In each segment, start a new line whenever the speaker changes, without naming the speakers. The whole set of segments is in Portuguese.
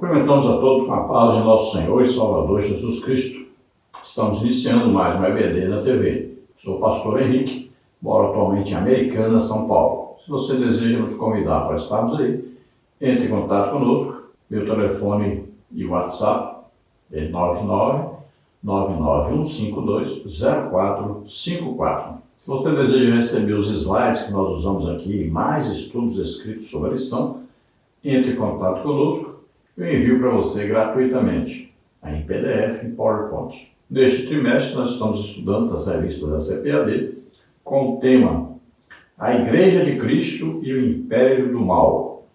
Cumprimentamos a todos com a paz de nosso Senhor e Salvador Jesus Cristo. Estamos iniciando mais um EBD na TV. Sou o pastor Henrique, moro atualmente em Americana, São Paulo. Se você deseja nos convidar para estarmos aí, entre em contato conosco. Meu telefone e WhatsApp é 99-152-0454. Se você deseja receber os slides que nós usamos aqui e mais estudos escritos sobre a lição, entre em contato conosco. Eu envio para você gratuitamente, em PDF e PowerPoint. Neste trimestre, nós estamos estudando as revistas da CPAD com o tema A Igreja de Cristo e o Império do Mal.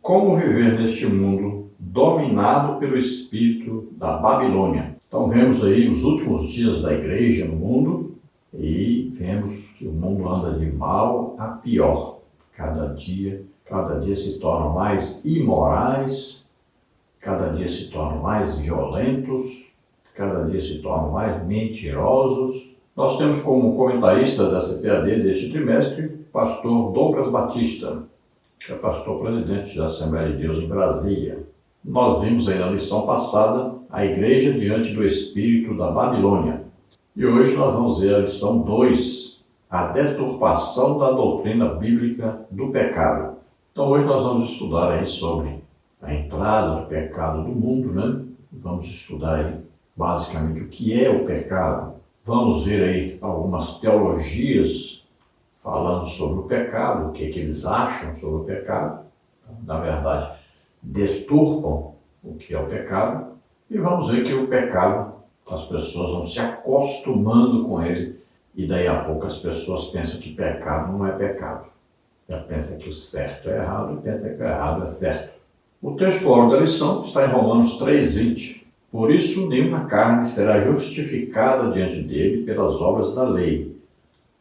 Como viver neste mundo dominado pelo espírito da Babilônia. Então, vemos aí os últimos dias da igreja no mundo e vemos que o mundo anda de mal a pior. Cada dia se tornam mais imorais, cada dia se tornam mais violentos, cada dia se tornam mais mentirosos. Nós temos como comentarista da CPAD deste trimestre o pastor Douglas Batista, que é pastor presidente da Assembleia de Deus em Brasília. Nós vimos aí na lição passada a igreja diante do espírito da Babilônia. E hoje nós vamos ver a lição 2, a deturpação da doutrina bíblica do pecado. Então hoje nós vamos estudar aí sobre a entrada do pecado do mundo, né? Vamos estudar aí basicamente o que é o pecado. Vamos ver aí algumas teologias falando sobre o pecado, o que eles acham sobre o pecado. Na verdade, deturpam o que é o pecado. E vamos ver que o pecado, as pessoas vão se acostumando com ele. E daí a pouco as pessoas pensam que pecado não é pecado. Já pensa que o certo é errado e pensa que o errado é certo. O texto da lição está em Romanos 3:20. Por isso, nenhuma carne será justificada diante dele pelas obras da lei,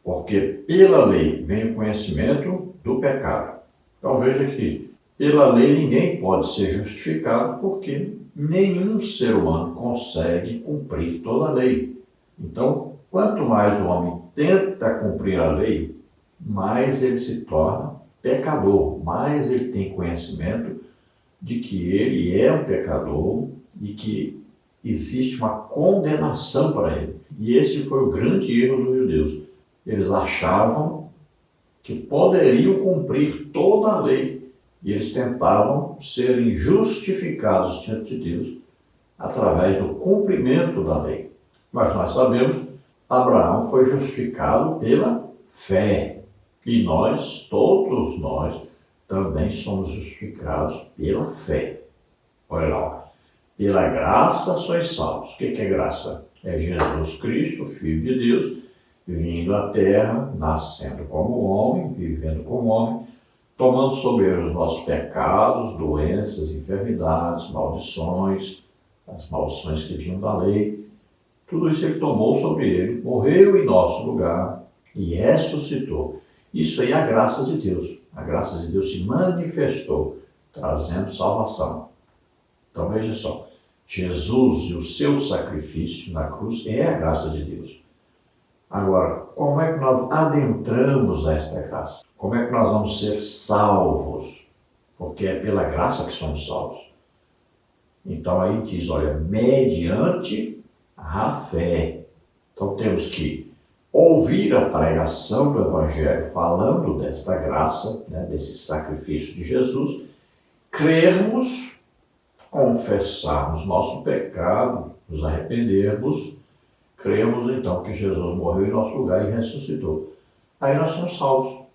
porque pela lei vem o conhecimento do pecado. Então veja que pela lei ninguém pode ser justificado, porque nenhum ser humano consegue cumprir toda a lei. Então, quanto mais o homem tenta cumprir a lei, mais ele se torna pecador, mais ele tem conhecimento de que ele é um pecador e que existe uma condenação para ele. E esse foi o grande erro dos judeus. Eles achavam que poderiam cumprir toda a lei e eles tentavam serem justificados diante de Deus através do cumprimento da lei. Mas nós sabemos, Abraão foi justificado pela fé. E nós, todos nós, também somos justificados pela fé. Olha lá, pela graça sois salvos. O que é graça? É Jesus Cristo, Filho de Deus, vindo à terra, nascendo como homem, vivendo como homem, tomando sobre ele os nossos pecados, doenças, enfermidades, maldições, as maldições que vinham da lei. Tudo isso ele tomou sobre ele, morreu em nosso lugar e ressuscitou. Isso aí é a graça de Deus. A graça de Deus se manifestou, trazendo salvação. Então veja só, Jesus e o seu sacrifício na cruz é a graça de Deus. Agora, como é que nós adentramos a esta graça? Como é que nós vamos ser salvos? Porque é pela graça que somos salvos. Então aí diz, olha, mediante a fé. Então temos que ouvir a pregação do Evangelho falando desta graça, né, desse sacrifício de Jesus, crermos, confessarmos nosso pecado, nos arrependermos, cremos então que Jesus morreu em nosso lugar e ressuscitou. Aí nós somos salvos.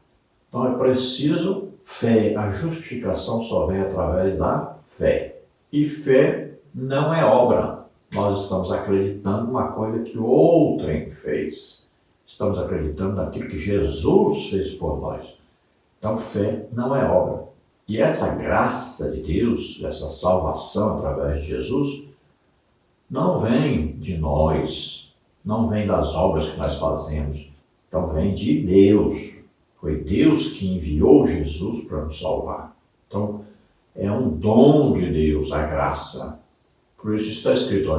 Então é preciso fé. A justificação só vem através da fé. E fé não é obra. Nós estamos acreditando numa coisa que outrem fez. Estamos acreditando naquilo que Jesus fez por nós. Então, fé não é obra. E essa graça de Deus, essa salvação através de Jesus, não vem de nós, não vem das obras que nós fazemos. Então, vem de Deus. Foi Deus que enviou Jesus para nos salvar. Então, é um dom de Deus, a graça. Por isso está escrito,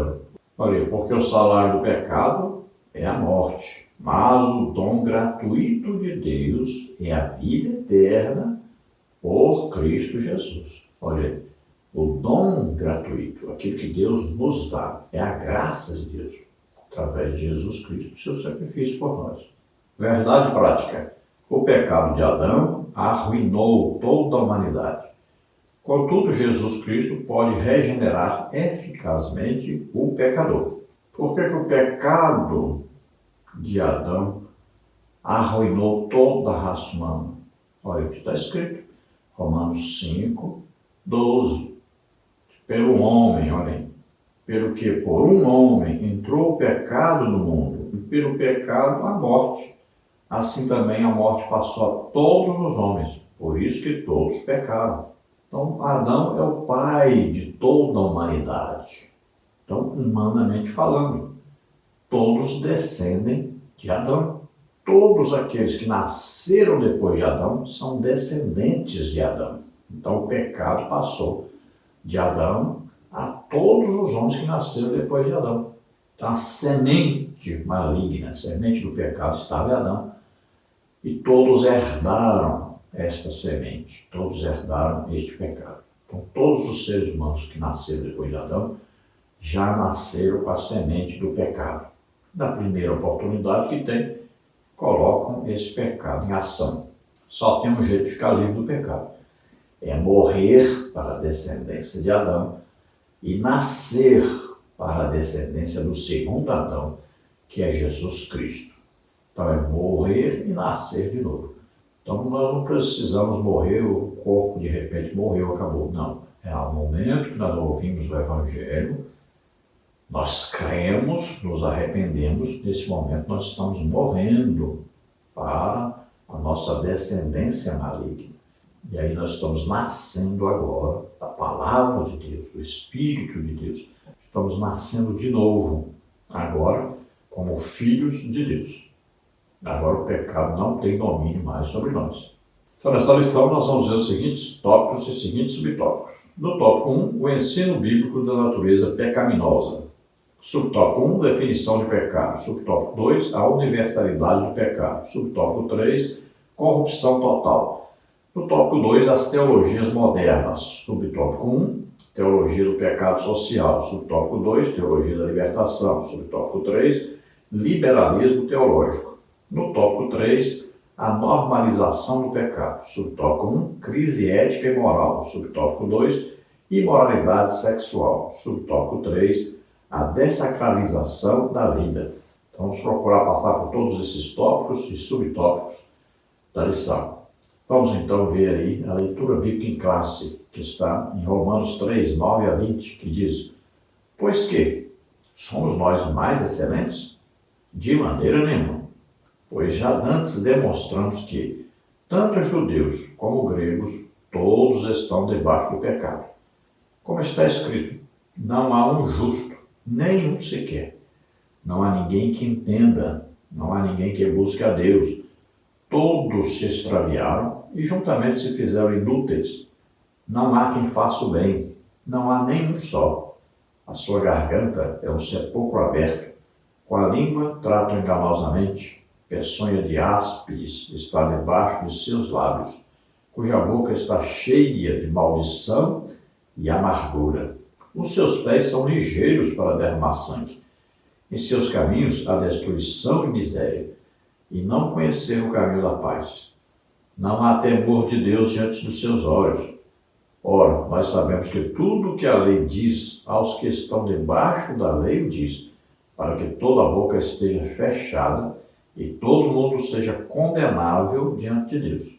olha, porque o salário do pecado é a morte. Mas o dom gratuito de Deus é a vida eterna por Cristo Jesus. Olha, O dom gratuito, aquilo que Deus nos dá, é a graça de Deus, através de Jesus Cristo, seu sacrifício por nós. Verdade prática. O pecado de Adão arruinou toda a humanidade. Contudo, Jesus Cristo pode regenerar eficazmente o pecador. Por que o pecado de Adão arruinou toda a raça humana? Olha o que está escrito, Romanos 5, 12. Pelo homem, olhem, pelo que por um homem entrou o pecado no mundo, e pelo pecado a morte. Assim também a morte passou a todos os homens, por isso que todos pecaram. Então, Adão é o pai de toda a humanidade. Então, humanamente falando, todos descendem de Adão. Todos aqueles que nasceram depois de Adão são descendentes de Adão. Então, o pecado passou de Adão a todos os homens que nasceram depois de Adão. Então, a semente maligna, a semente do pecado estava em Adão. E todos herdaram esta semente, todos herdaram este pecado. Então, todos os seres humanos que nasceram depois de Adão já nasceram com a semente do pecado. Na primeira oportunidade que tem, colocam esse pecado em ação. Só tem um jeito de ficar livre do pecado. É morrer para a descendência de Adão e nascer para a descendência do segundo Adão, que é Jesus Cristo. Então é morrer e nascer de novo. Então nós não precisamos morrer, o corpo de repente morreu, acabou. Não. É o momento que nós ouvimos o Evangelho, nós cremos, nos arrependemos, nesse momento nós estamos morrendo para a nossa descendência maligna. E aí nós estamos nascendo agora da palavra de Deus, do Espírito de Deus. Estamos nascendo de novo, agora como filhos de Deus. Agora o pecado não tem domínio mais sobre nós. Então nessa lição nós vamos ver os seguintes tópicos e seguintes subtópicos. No tópico 1, o ensino bíblico da natureza pecaminosa. Subtópico 1, definição de pecado. Subtópico 2, a universalidade do pecado. Subtópico 3, corrupção total. No tópico 2, as teologias modernas. Subtópico 1, teologia do pecado social. Subtópico 2, teologia da libertação. Subtópico 3, liberalismo teológico. No tópico 3, a normalização do pecado. Subtópico 1, crise ética e moral. Subtópico 2, imoralidade sexual. Subtópico 3, a dessacralização da vida. Então, vamos procurar passar por todos esses tópicos e subtópicos da lição. Vamos então ver aí a leitura bíblica em classe, que está em Romanos 3, 9 a 20, que diz: pois que somos nós mais excelentes? De maneira nenhuma, pois já antes demonstramos que tanto judeus como gregos, todos estão debaixo do pecado. Como está escrito, não há um justo, nenhum sequer. Não há ninguém que entenda, não há ninguém que busque a Deus. Todos se extraviaram e juntamente se fizeram inúteis. Não há quem faça o bem, não há nenhum só. A sua garganta é um sepulcro aberto. Com a língua tratam enganosamente. Peçonha de áspides está debaixo de seus lábios, cuja boca está cheia de maldição e amargura. Os seus pés são ligeiros para derramar sangue. Em seus caminhos há destruição e miséria, e não conheceram o caminho da paz. Não há temor de Deus diante dos seus olhos. Ora, nós sabemos que tudo o que a lei diz aos que estão debaixo da lei o diz, para que toda a boca esteja fechada e todo mundo seja condenável diante de Deus.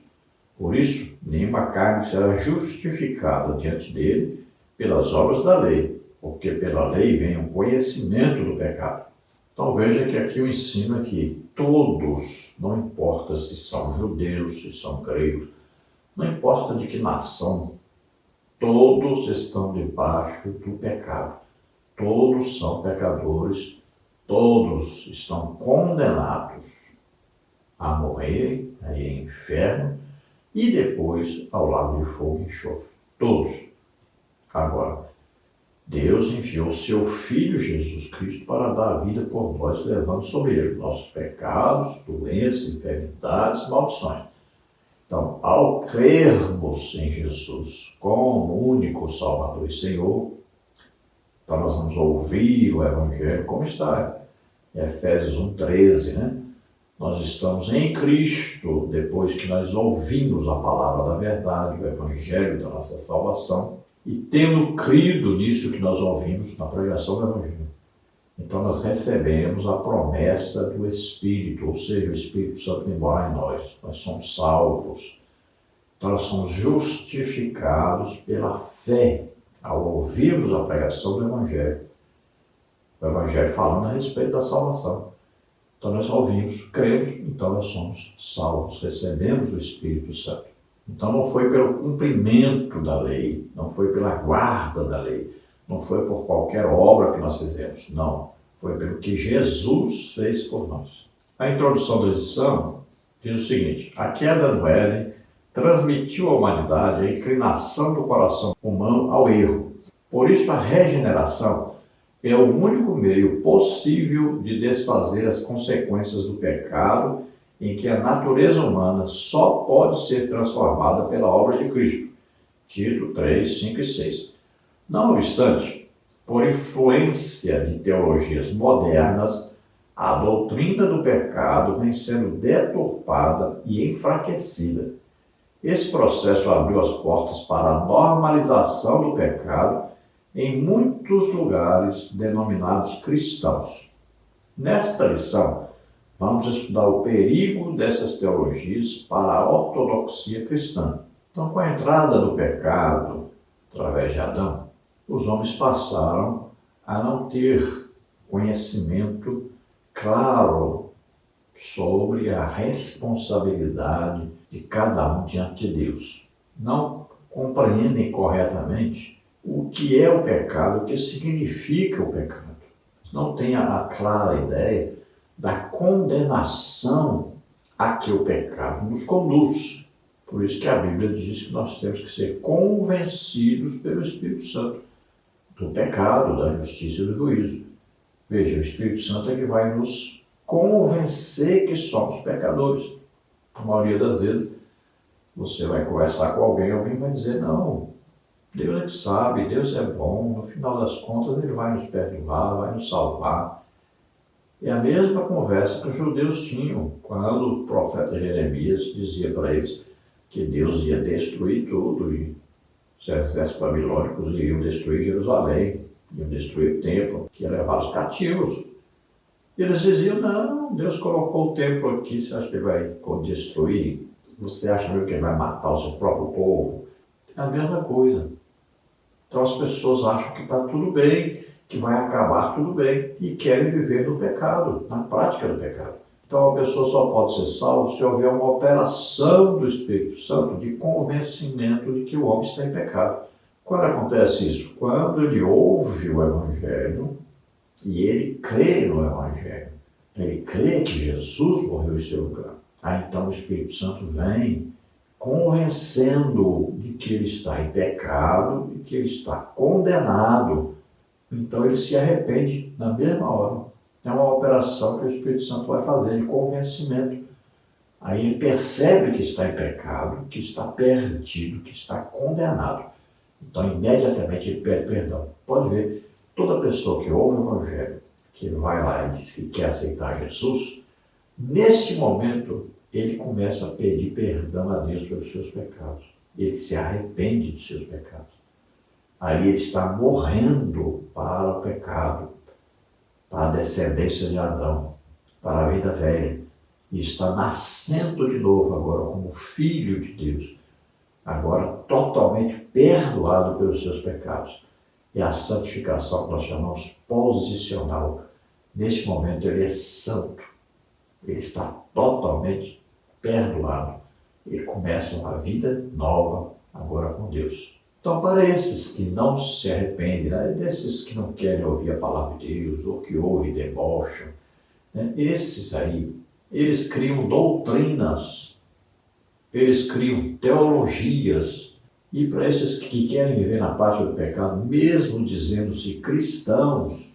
Por isso, nenhuma carne será justificada diante dele pelas obras da lei, porque pela lei vem o conhecimento do pecado. Então veja que aqui o ensino é que todos, não importa se são judeus, se são gregos, não importa de que nação, todos estão debaixo do pecado. Todos são pecadores, todos estão condenados a morrer aí em inferno e depois ao lago de fogo e enxofre. Todos. Agora, Deus enviou seu Filho Jesus Cristo para dar a vida por nós, levando sobre ele nossos pecados, doenças, enfermidades, maldições. Então, ao crermos em Jesus como único Salvador e Senhor, então nós vamos ouvir o Evangelho como está em Efésios 1,13, né? Nós estamos em Cristo depois que nós ouvimos a palavra da verdade, o Evangelho da nossa salvação, e tendo crido nisso que nós ouvimos na pregação do Evangelho. Então nós recebemos a promessa do Espírito, ou seja, o Espírito Santo vem morar em nós. Nós somos salvos. Então nós somos justificados pela fé ao ouvirmos a pregação do Evangelho. O Evangelho falando a respeito da salvação. Então nós ouvimos, cremos, então nós somos salvos, recebemos o Espírito Santo. Então não foi pelo cumprimento da lei, não foi pela guarda da lei, não foi por qualquer obra que nós fizemos, não. Foi pelo que Jesus fez por nós. A introdução da lição diz o seguinte: a queda no Éden transmitiu à humanidade a inclinação do coração humano ao erro. Por isso a regeneração é o único meio possível de desfazer as consequências do pecado em que a natureza humana só pode ser transformada pela obra de Cristo. Tito 3, 5 e 6. Não obstante, por influência de teologias modernas, a doutrina do pecado vem sendo deturpada e enfraquecida. Esse processo abriu as portas para a normalização do pecado em muitos lugares denominados cristãos. Nesta lição, vamos estudar o perigo dessas teologias para a ortodoxia cristã. Então, com a entrada do pecado, através de Adão, os homens passaram a não ter conhecimento claro sobre a responsabilidade de cada um diante de Deus. Não compreendem corretamente o que é o pecado, o que significa o pecado. Não têm a clara ideia da condenação a que o pecado nos conduz. Por isso que a Bíblia diz que nós temos que ser convencidos pelo Espírito Santo do pecado, da justiça e do juízo. Veja, o Espírito Santo é que vai nos convencer que somos pecadores. A maioria das vezes, você vai conversar com alguém, alguém vai dizer, não, Deus é que sabe, Deus é bom, no final das contas Ele vai nos perdoar, vai nos salvar. É a mesma conversa que os judeus tinham quando o profeta Jeremias dizia para eles que Deus ia destruir tudo e os exércitos babilônicos iriam destruir Jerusalém, iam destruir o templo, que ia levar os cativos. E eles diziam, não, Deus colocou o templo aqui, você acha que ele vai destruir? Você acha mesmo que ele vai matar o seu próprio povo? É a mesma coisa. Então as pessoas acham que está tudo bem, que vai acabar tudo bem e querem viver no pecado, na prática do pecado. Então a pessoa só pode ser salva se houver uma operação do Espírito Santo de convencimento de que o homem está em pecado. Quando acontece isso? Quando ele ouve o Evangelho e ele crê no Evangelho. Ele crê que Jesus morreu em seu lugar. Aí então o Espírito Santo vem convencendo de que ele está em pecado e que ele está condenado. Então ele se arrepende na mesma hora. É uma operação que o Espírito Santo vai fazer de convencimento. Aí ele percebe que está em pecado, que está perdido, que está condenado. Então imediatamente ele pede perdão. Pode ver, toda pessoa que ouve o Evangelho, que ele vai lá e diz que quer aceitar Jesus, neste momento ele começa a pedir perdão a Deus pelos seus pecados. Ele se arrepende dos seus pecados. Ali ele está morrendo para o pecado, para a descendência de Adão, para a vida velha. E está nascendo de novo agora como filho de Deus, agora totalmente perdoado pelos seus pecados. É a santificação que nós chamamos posicional. Neste momento ele é santo, ele está totalmente perdoado. Ele começa uma vida nova agora com Deus. Então, para esses que não se arrependem, né, desses que não querem ouvir a palavra de Deus, ou que ouvem e debocham, né, esses aí, eles criam doutrinas, eles criam teologias, e para esses que querem viver na prática do pecado, mesmo dizendo-se cristãos,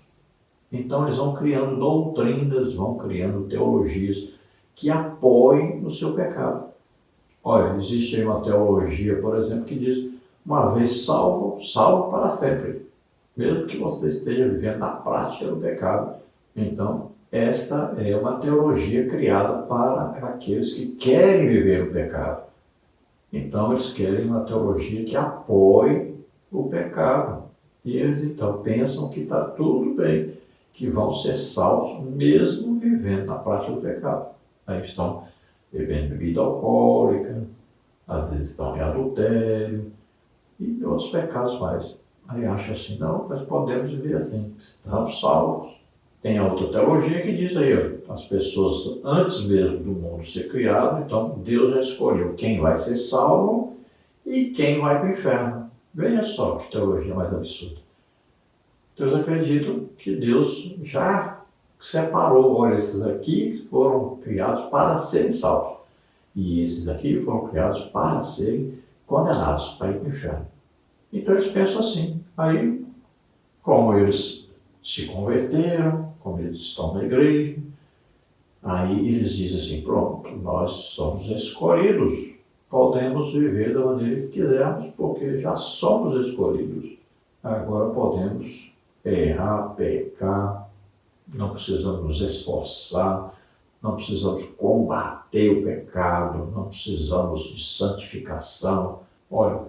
então eles vão criando doutrinas, vão criando teologias que apoiem no seu pecado. Olha, existe aí uma teologia, por exemplo, que diz, uma vez salvo, salvo para sempre. Mesmo que você esteja vivendo na prática do pecado. Então, esta é uma teologia criada para aqueles que querem viver o pecado. Então, eles querem uma teologia que apoie o pecado. E eles, então, pensam que está tudo bem, que vão ser salvos mesmo vivendo na prática do pecado. Aí estão bebendo bebida alcoólica, às vezes estão em adultério e outros pecados mais. Aí acha assim, não, nós podemos viver assim, estamos salvos. Tem a outra teologia que diz aí, ó, as pessoas antes mesmo do mundo ser criado, então Deus já escolheu quem vai ser salvo e quem vai para o inferno. Veja só que teologia mais absurda. Eles acreditam que Deus já separou, olha, esses aqui foram criados para serem salvos. E esses aqui foram criados para serem condenados, para ir para o inferno. Então eles pensam assim. Aí, como eles se converteram, como eles estão na igreja, aí eles dizem assim, pronto, nós somos escolhidos, podemos viver da maneira que quisermos, porque já somos escolhidos. Agora podemos errar, pecar, não precisamos nos esforçar, não precisamos combater o pecado, não precisamos de santificação. Olha,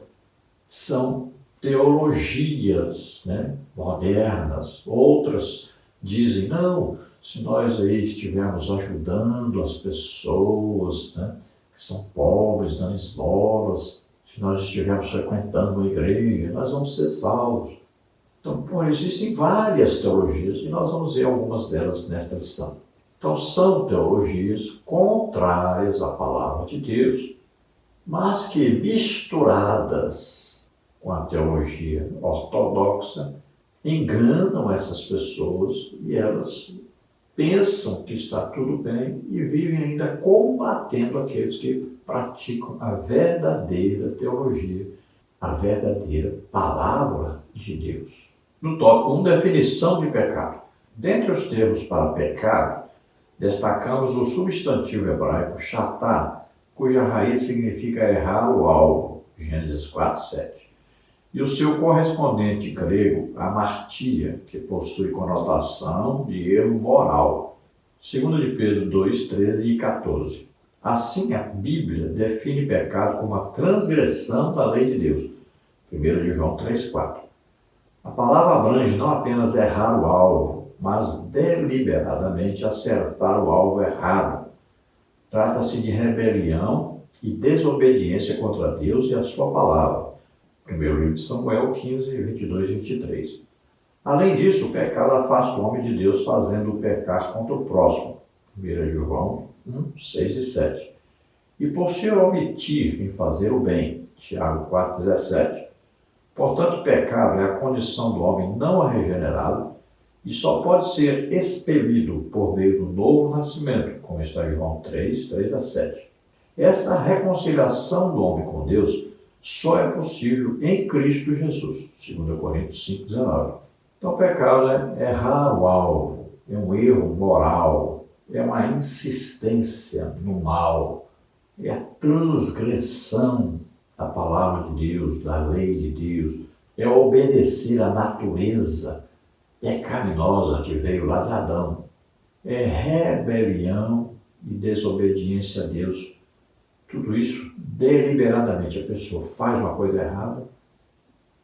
são teologias, né, modernas. Outras dizem, não, se nós aí estivermos ajudando as pessoas, né, que são pobres, dando esmolas, se nós estivermos frequentando a igreja, nós vamos ser salvos. Então, bom, existem várias teologias e nós vamos ver algumas delas nesta lição. Então, são teologias contrárias à palavra de Deus, mas que misturadas com a teologia ortodoxa, enganam essas pessoas e elas pensam que está tudo bem e vivem ainda combatendo aqueles que praticam a verdadeira teologia, a verdadeira palavra de Deus. No tópico 1, definição de pecado. Dentre os termos para pecado, destacamos o substantivo hebraico chatá, cuja raiz significa errar o alvo, Gênesis 4, 7. E o seu correspondente grego, amartia, que possui conotação de erro moral, 2 de Pedro 2, 13 e 14. Assim, a Bíblia define pecado como a transgressão da lei de Deus, 1 de João 3, 4. A palavra abrange não apenas errar o alvo, mas deliberadamente acertar o alvo errado. Trata-se de rebelião e desobediência contra Deus e a sua palavra. 1 livro de Samuel 15, 22 e 23. Além disso, o pecado afasta o homem de Deus, fazendo-o pecar contra o próximo. 1 João 1, 6 e 7. E por se omitir em fazer o bem. Tiago 4, 17. Portanto, o pecado é a condição do homem não regenerado e só pode ser expelido por meio do novo nascimento, como está em João 3, 3 a 7. Essa reconciliação do homem com Deus só é possível em Cristo Jesus, 2 Coríntios 5, 19. Então, o pecado é errar o alvo, é um erro moral, é uma insistência no mal, é a transgressão da palavra de Deus, da lei de Deus, é obedecer à natureza pecaminosa que veio lá de Adão, é rebelião e desobediência a Deus. Tudo isso deliberadamente. A pessoa faz uma coisa errada,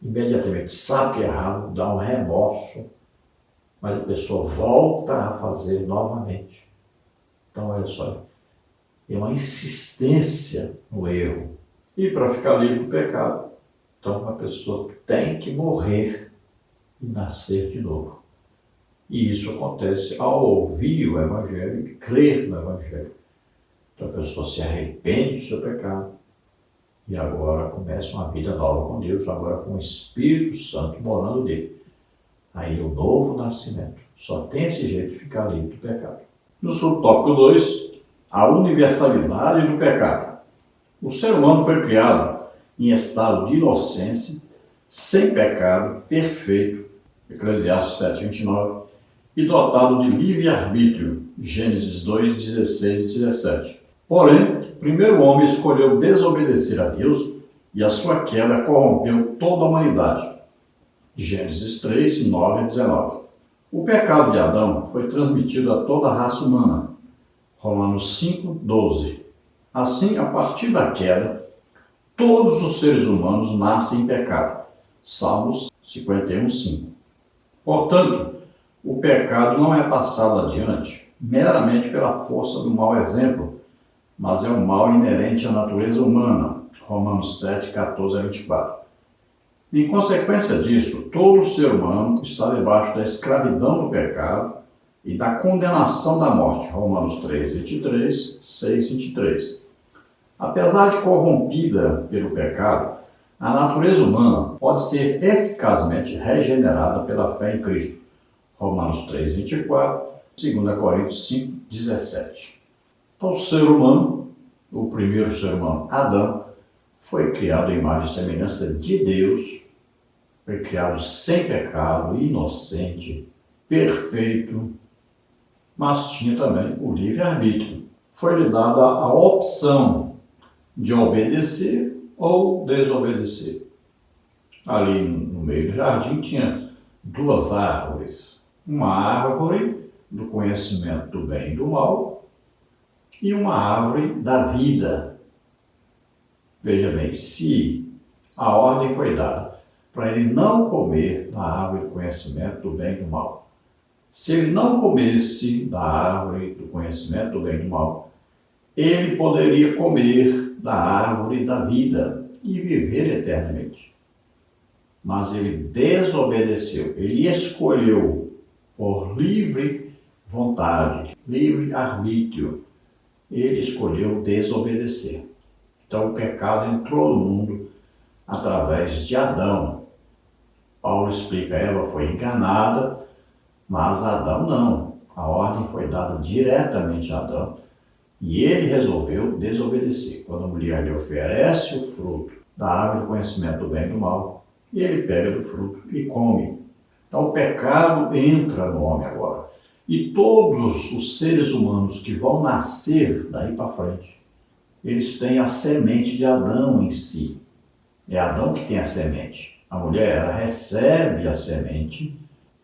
imediatamente sabe que é errado, dá um remorso, mas a pessoa volta a fazer novamente. Então, olha só, é uma insistência no erro. E para ficar livre do pecado, então a pessoa tem que morrer e nascer de novo. E isso acontece ao ouvir o Evangelho e crer no Evangelho. Então a pessoa se arrepende do seu pecado e agora começa uma vida nova com Deus, agora com o Espírito Santo morando nele. Aí o novo nascimento. Só tem esse jeito de ficar livre do pecado. No subtópico 2, a universalidade do pecado. O ser humano foi criado em estado de inocência, sem pecado, perfeito, Eclesiastes 7, 29, e dotado de livre-arbítrio, Gênesis 2, 16 e 17. Porém, primeiro homem escolheu desobedecer a Deus e a sua queda corrompeu toda a humanidade. Gênesis 3, 9 a 19. O pecado de Adão foi transmitido a toda a raça humana. Romanos 5, 12. Assim, a partir da queda, todos os seres humanos nascem em pecado. Salmos 51, 5. Portanto, o pecado não é passado adiante meramente pela força do mau exemplo, mas é um mal inerente à natureza humana. Romanos 7, 14 a 24. Em consequência disso, todo ser humano está debaixo da escravidão do pecado e da condenação da morte. Romanos 3, 23, 6, 23. Apesar de corrompida pelo pecado, a natureza humana pode ser eficazmente regenerada pela fé em Cristo. Romanos 3, 24, 2 Coríntios 5, 17. Então, o ser humano, o primeiro ser humano, Adão, foi criado à imagem e semelhança de Deus, foi criado sem pecado, inocente, perfeito, mas tinha também o livre-arbítrio. Foi-lhe dada a opção de obedecer ou desobedecer. Ali no meio do jardim tinha duas árvores. Uma árvore do conhecimento do bem e do mal e uma árvore da vida. Veja bem, se a ordem foi dada para ele não comer da árvore do conhecimento do bem e do mal, se ele não comesse da árvore do conhecimento do bem e do mal, ele poderia comer da árvore da vida e viver eternamente. Mas ele desobedeceu, ele escolheu por livre vontade, livre arbítrio, ele escolheu desobedecer. Então o pecado entrou no mundo através de Adão. Paulo explica, Eva foi enganada, mas Adão não. A ordem foi dada diretamente a Adão e ele resolveu desobedecer. Quando a mulher lhe oferece o fruto da árvore do conhecimento do bem e do mal, ele pega do fruto e come. Então o pecado entra no homem agora. E todos os seres humanos que vão nascer daí para frente, eles têm a semente de Adão em si. É Adão que tem a semente. A mulher, ela recebe a semente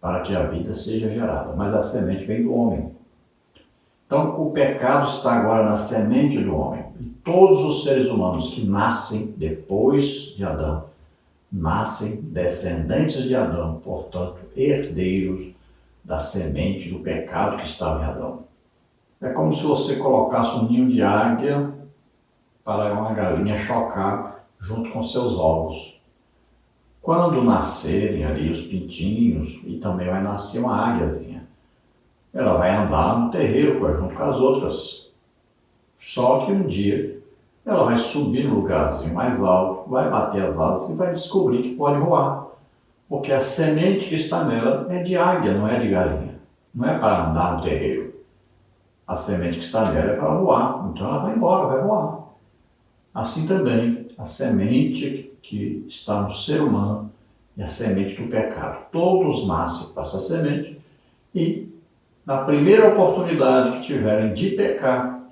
para que a vida seja gerada, mas a semente vem do homem. Então, o pecado está agora na semente do homem. E todos os seres humanos que nascem depois de Adão, nascem descendentes de Adão, portanto, herdeiros da semente do pecado que estava em Adão. É como se você colocasse um ninho de águia para uma galinha chocar junto com seus ovos. Quando nascerem ali os pintinhos, e também vai nascer uma águiazinha, ela vai andar no terreiro junto com as outras. Só que um dia ela vai subir no lugarzinho mais alto, vai bater as asas e vai descobrir que pode voar. Porque a semente que está nela é de águia, não é de galinha. Não é para andar no terreiro. A semente que está nela é para voar. Então ela vai embora, vai voar. Assim também, a semente que está no ser humano é a semente do pecado. Todos nascem com essa semente e, na primeira oportunidade que tiverem de pecar,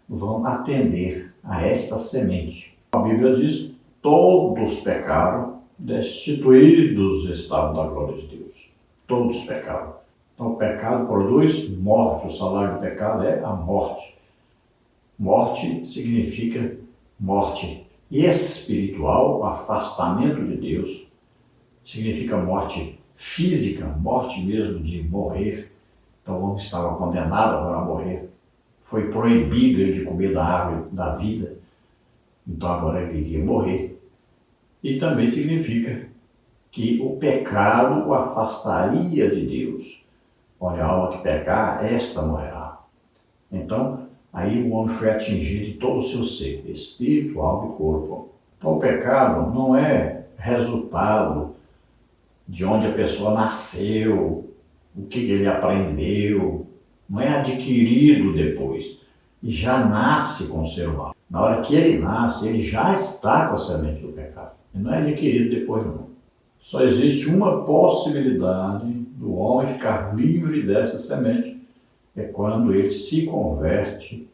vão atender a esta semente. A Bíblia diz, todos pecaram, destituídos estavam da glória de Deus. Todos pecaram. Então o pecado produz morte, o salário do pecado é a morte. Morte significa morte espiritual, afastamento de Deus, significa morte física, morte mesmo de morrer. Então o homem estava condenado agora a morrer. Foi proibido ele de comer da árvore da vida, então agora ele iria morrer. E também significa que o pecado o afastaria de Deus. Olha, a alma que pecar, esta morrerá. Então, aí o homem foi atingido em todo o seu ser, espírito, alma e corpo. Então o pecado não é resultado de onde a pessoa nasceu, o que ele aprendeu, não é adquirido depois. E já nasce com o ser humano. Na hora que ele nasce, ele já está com a semente do pecado. Ele não é adquirido depois, não. Só existe uma possibilidade do homem ficar livre dessa semente, é quando ele se converte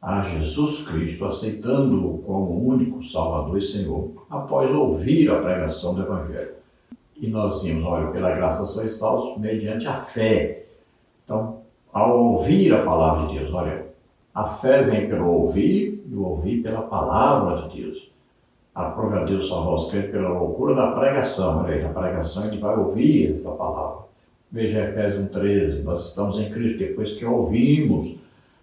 a Jesus Cristo, aceitando-o como único Salvador e Senhor, após ouvir a pregação do Evangelho. E nós vimos, olha, pela graça sois salvos mediante a fé. Então, ao ouvir a palavra de Deus, olha, a fé vem pelo ouvir e o ouvir pela palavra de Deus. Aprove a Deus salvar os crentes pela loucura da pregação. Olha aí, na pregação ele vai ouvir esta palavra. Veja Efésios 1,13, nós estamos em Cristo depois que ouvimos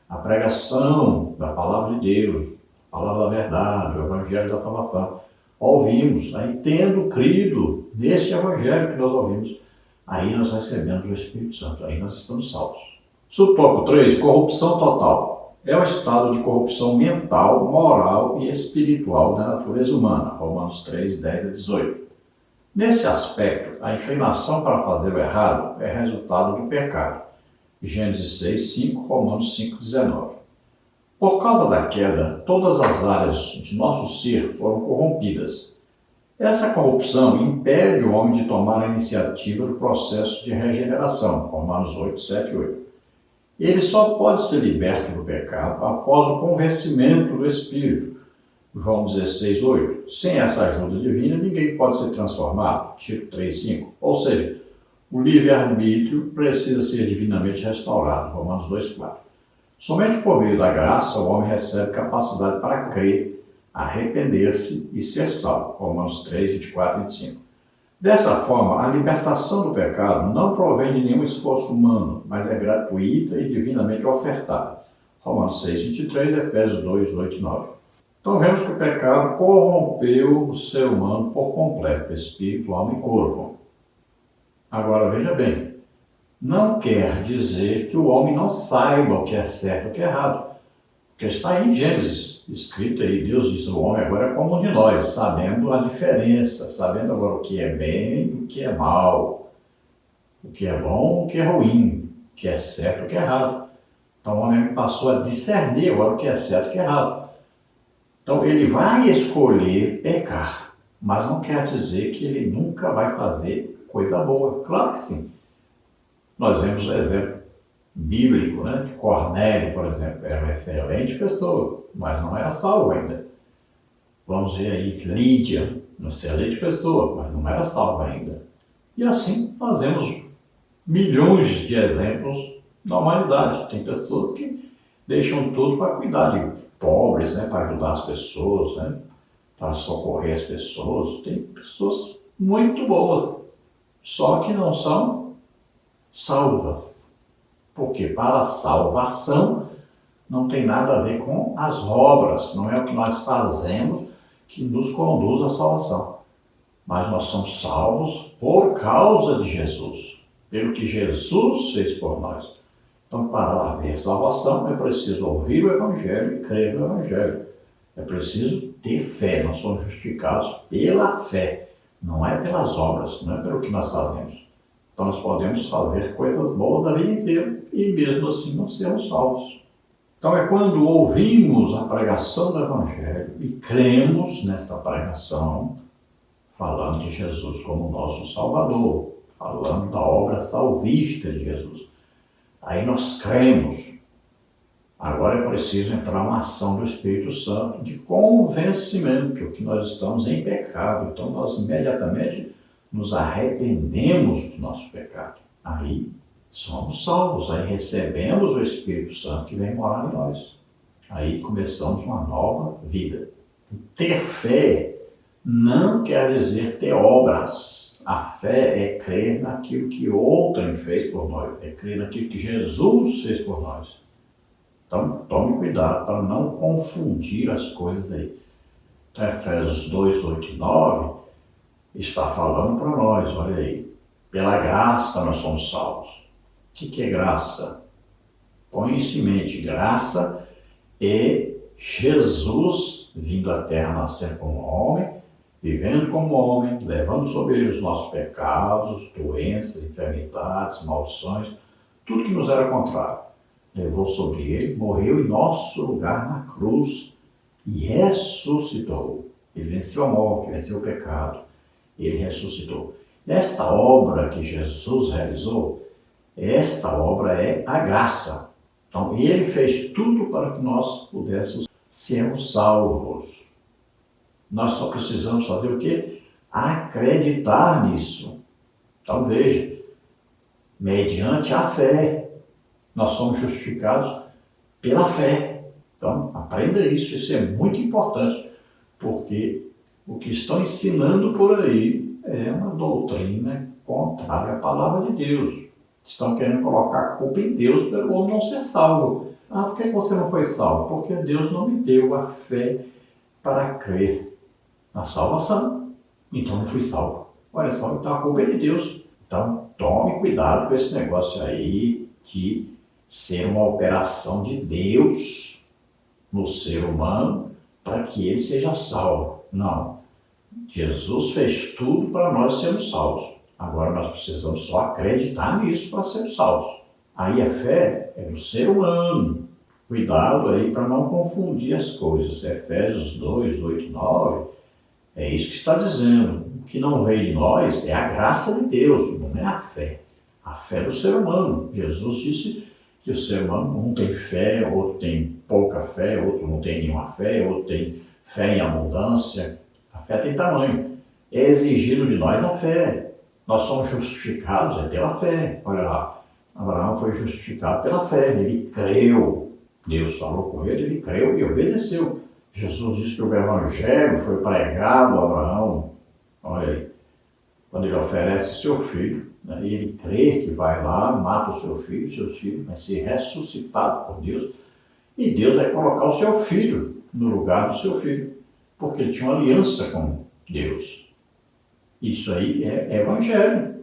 a pregação da palavra de Deus, a palavra da verdade, o Evangelho da salvação. Ouvimos, aí tendo crido neste Evangelho que nós ouvimos, aí nós recebemos o Espírito Santo, aí nós estamos salvos. Subtópico 3, corrupção total. É o estado de corrupção mental, moral e espiritual da natureza humana. Romanos 3, 10 a 18. Nesse aspecto, a inclinação para fazer o errado é resultado do pecado. Gênesis 6, 5, Romanos 5, 19. Por causa da queda, todas as áreas de nosso ser foram corrompidas. Essa corrupção impede o homem de tomar a iniciativa do processo de regeneração. Romanos 8, 7 e 8. Ele só pode ser liberto do pecado após o convencimento do Espírito. João 16, 8. Sem essa ajuda divina, ninguém pode ser transformado. Tito 3, 5. Ou seja, o livre-arbítrio precisa ser divinamente restaurado. Romanos 2, 4. Somente por meio da graça, o homem recebe capacidade para crer, arrepender-se e ser salvo. Romanos 3, 24 e 25. Dessa forma, a libertação do pecado não provém de nenhum esforço humano, mas é gratuita e divinamente ofertada. Romanos 6, 23, Efésios 2, 8 e 9. Então vemos que o pecado corrompeu o ser humano por completo, espírito, alma e corpo. Agora veja bem, não quer dizer que o homem não saiba o que é certo e o que é errado. Porque está aí em Gênesis, escrito aí, Deus disse, o homem agora é como um de nós, sabendo a diferença, sabendo agora o que é bem e o que é mal, o que é bom, o que é ruim, o que é certo e o que é errado. Então o homem passou a discernir agora o que é certo e o que é errado. Então ele vai escolher pecar, mas não quer dizer que ele nunca vai fazer coisa boa. Claro que sim. Nós vemos o exemplo bíblico, né? Cornélio, por exemplo, era uma excelente pessoa, mas não era salvo ainda. Vamos ver aí Lídia, uma excelente pessoa, mas não era salva ainda. E assim nós vemos milhões de exemplos na humanidade. Tem pessoas que deixam tudo para cuidar de pobres, né? Para ajudar as pessoas, né? Para socorrer as pessoas. Tem pessoas muito boas, só que não são salvas. Porque para a salvação não tem nada a ver com as obras, não é o que nós fazemos que nos conduz à salvação. Mas nós somos salvos por causa de Jesus, pelo que Jesus fez por nós. Então, para haver salvação, é preciso ouvir o Evangelho e crer no Evangelho. É preciso ter fé, nós somos justificados pela fé, não é pelas obras, não é pelo que nós fazemos. Então nós podemos fazer coisas boas a vida inteira e mesmo assim não sermos salvos. Então é quando ouvimos a pregação do Evangelho e cremos nesta pregação, falando de Jesus como nosso Salvador, falando da obra salvífica de Jesus. Aí nós cremos. Agora é preciso entrar uma ação do Espírito Santo de convencimento que nós estamos em pecado. Então nós imediatamente nos arrependemos do nosso pecado. Aí somos salvos, aí recebemos o Espírito Santo que vem morar em nós. Aí começamos uma nova vida. Ter fé não quer dizer ter obras. A fé é crer naquilo que outrem fez por nós, é crer naquilo que Jesus fez por nós. Então tome cuidado para não confundir as coisas aí. Então, Efésios 2, 8 e 9 está falando para nós, olha aí, pela graça nós somos salvos. O que é graça? Põe isso em mente, graça é Jesus vindo à terra, nascendo como homem, vivendo como homem, levando sobre ele os nossos pecados, doenças, enfermidades, maldições, tudo que nos era contrário. Levou sobre ele, morreu em nosso lugar na cruz e ressuscitou. Ele venceu a morte, venceu o pecado. Ele ressuscitou. Esta obra que Jesus realizou, esta obra é a graça. Então, ele fez tudo para que nós pudéssemos sermos salvos. Nós só precisamos fazer o quê? Acreditar nisso. Então, veja, mediante a fé, nós somos justificados pela fé. Então, aprenda isso, isso é muito importante, porque o que estão ensinando por aí é uma doutrina contrária à palavra de Deus. Estão querendo colocar a culpa em Deus pelo homem não ser salvo. Ah, por que você não foi salvo? Porque Deus não me deu a fé para crer na salvação. Então não fui salvo. Olha só, então a culpa é de Deus. Então tome cuidado com esse negócio aí de ser uma operação de Deus no ser humano para que ele seja salvo. Não. Jesus fez tudo para nós sermos salvos. Agora nós precisamos só acreditar nisso para sermos salvos. Aí a fé é do ser humano. Cuidado aí para não confundir as coisas. Efésios 2, 8, 9, é isso que está dizendo. O que não veio de nós é a graça de Deus, não é a fé. A fé é do ser humano. Jesus disse que o ser humano um tem fé, outro tem pouca fé, outro não tem nenhuma fé, outro tem fé em abundância. A fé tem tamanho. É exigido de nós a fé. Nós somos justificados pela fé. Olha lá, Abraão foi justificado pela fé, ele creu. Deus falou com ele, ele creu e obedeceu. Jesus disse que o evangelho foi pregado a Abraão. Olha aí, quando ele oferece o seu filho, né, e ele crê que vai lá, mata o seu filho vai ser ressuscitado por Deus, e Deus vai colocar o seu filho no lugar do seu filho, porque ele tinha uma aliança com Deus. Isso aí é evangelho.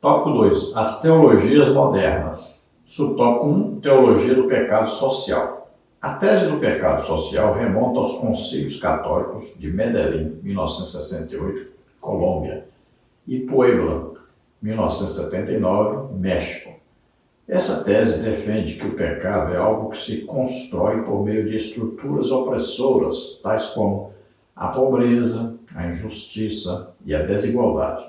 Tópico 2. As teologias modernas. Subtópico 1. Teologia do pecado social. A tese do pecado social remonta aos concílios católicos de Medellín, 1968, Colômbia, e Puebla, 1979, México. Essa tese defende que o pecado é algo que se constrói por meio de estruturas opressoras, tais como a pobreza, a injustiça e a desigualdade.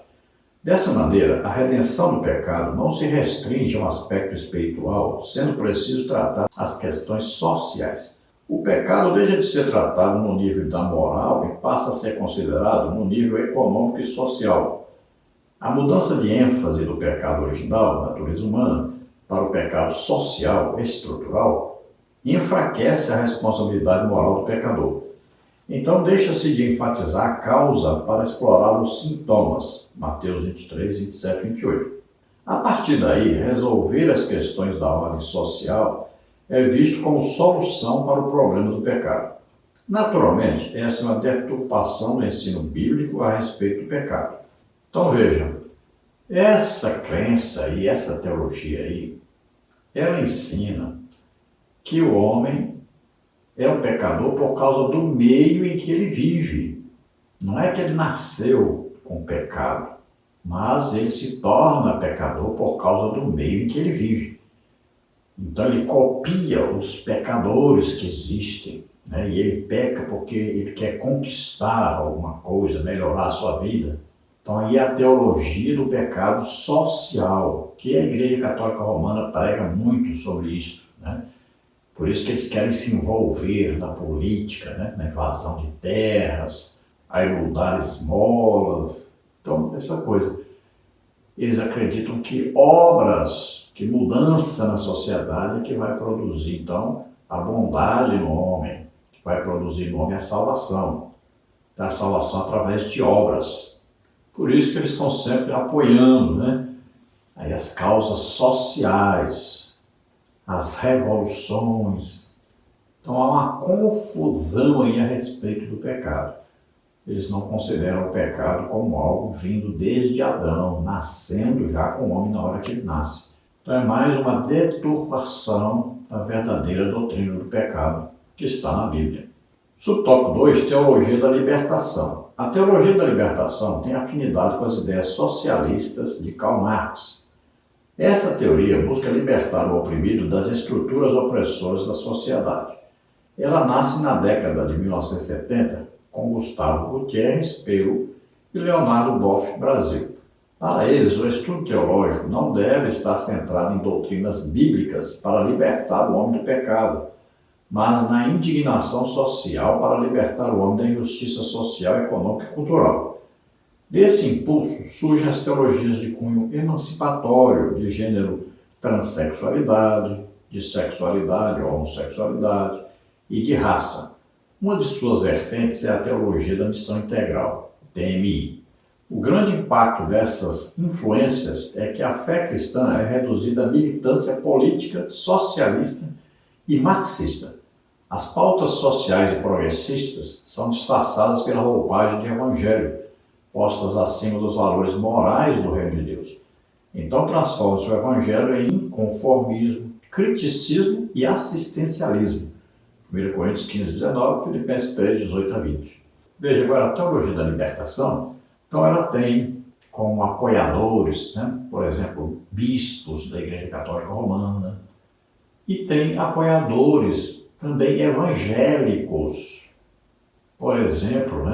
Dessa maneira, a redenção do pecado não se restringe a um aspecto espiritual, sendo preciso tratar as questões sociais. O pecado deixa de ser tratado no nível da moral e passa a ser considerado no nível econômico e social. A mudança de ênfase do pecado original, natureza humana, para o pecado social, estrutural, enfraquece a responsabilidade moral do pecador. Então deixa-se de enfatizar a causa para explorar os sintomas, Mateus 23, 27, 28. A partir daí, resolver as questões da ordem social é visto como solução para o problema do pecado. Naturalmente, essa é uma deturpação do ensino bíblico a respeito do pecado. Então vejam, essa crença e essa teologia aí, ela ensina que o homem é um pecador por causa do meio em que ele vive. Não é que ele nasceu com pecado, mas ele se torna pecador por causa do meio em que ele vive. Então ele copia os pecadores que existem, né? E ele peca porque ele quer conquistar alguma coisa, melhorar a sua vida. Então aí a teologia do pecado social, que a Igreja Católica Romana prega muito sobre isso, né? Por isso que eles querem se envolver na política, né? Na invasão de terras, a eludar esmolas, então essa coisa. Eles acreditam que obras, que mudança na sociedade é que vai produzir, então, a bondade no homem, que vai produzir no homem a salvação. Então, a salvação através de obras. Por isso que eles estão sempre apoiando, né? Aí as causas sociais, as revoluções. Então há uma confusão aí a respeito do pecado. Eles não consideram o pecado como algo vindo desde Adão, nascendo já com o homem na hora que ele nasce. Então é mais uma deturpação da verdadeira doutrina do pecado que está na Bíblia. Subtópico 2, teologia da libertação. A teologia da libertação tem afinidade com as ideias socialistas de Karl Marx. Essa teoria busca libertar o oprimido das estruturas opressoras da sociedade. Ela nasce na década de 1970 com Gustavo Gutierrez, Peru, e Leonardo Boff, Brasil. Para eles, o estudo teológico não deve estar centrado em doutrinas bíblicas para libertar o homem do pecado, mas na indignação social para libertar o homem da injustiça social, econômica e cultural. Desse impulso surgem as teologias de cunho emancipatório, de gênero transexualidade, de sexualidade ou homossexualidade e de raça. Uma de suas vertentes é a teologia da missão integral, TMI. O grande impacto dessas influências é que a fé cristã é reduzida à militância política, socialista e marxista. As pautas sociais e progressistas são disfarçadas pela roupagem de evangelho, postas acima dos valores morais do reino de Deus. Então transforma-se o evangelho em inconformismo, criticismo e assistencialismo. 1 Coríntios 15, 19, Filipenses 3, 18 a 20. Veja agora a teologia da libertação. Então ela tem como apoiadores, por exemplo, bispos da Igreja Católica Romana, e tem apoiadores também evangélicos, por exemplo,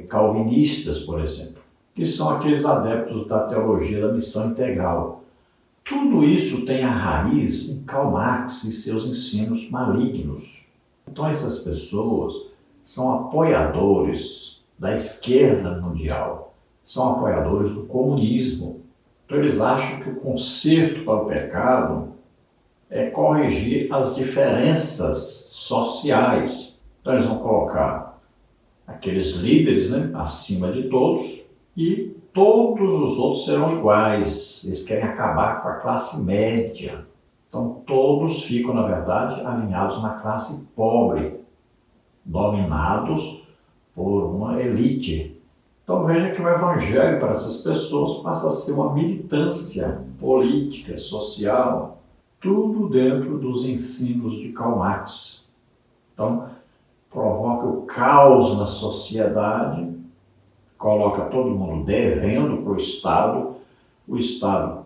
calvinistas, por exemplo, que são aqueles adeptos da teologia da missão integral. Tudo isso tem a raiz em Karl Marx e seus ensinos malignos. Então essas pessoas são apoiadores da esquerda mundial, são apoiadores do comunismo. Então eles acham que o conserto para o pecado é corrigir as diferenças sociais. Então eles vão colocar aqueles líderes acima de todos e todos os outros serão iguais. Eles querem acabar com a classe média. Então todos ficam, na verdade, alinhados na classe pobre, dominados por uma elite. Então veja que o evangelho para essas pessoas passa a ser uma militância política, social, tudo dentro dos ensinos de Karl Marx. Então provoca o caos na sociedade, coloca todo mundo devendo para o Estado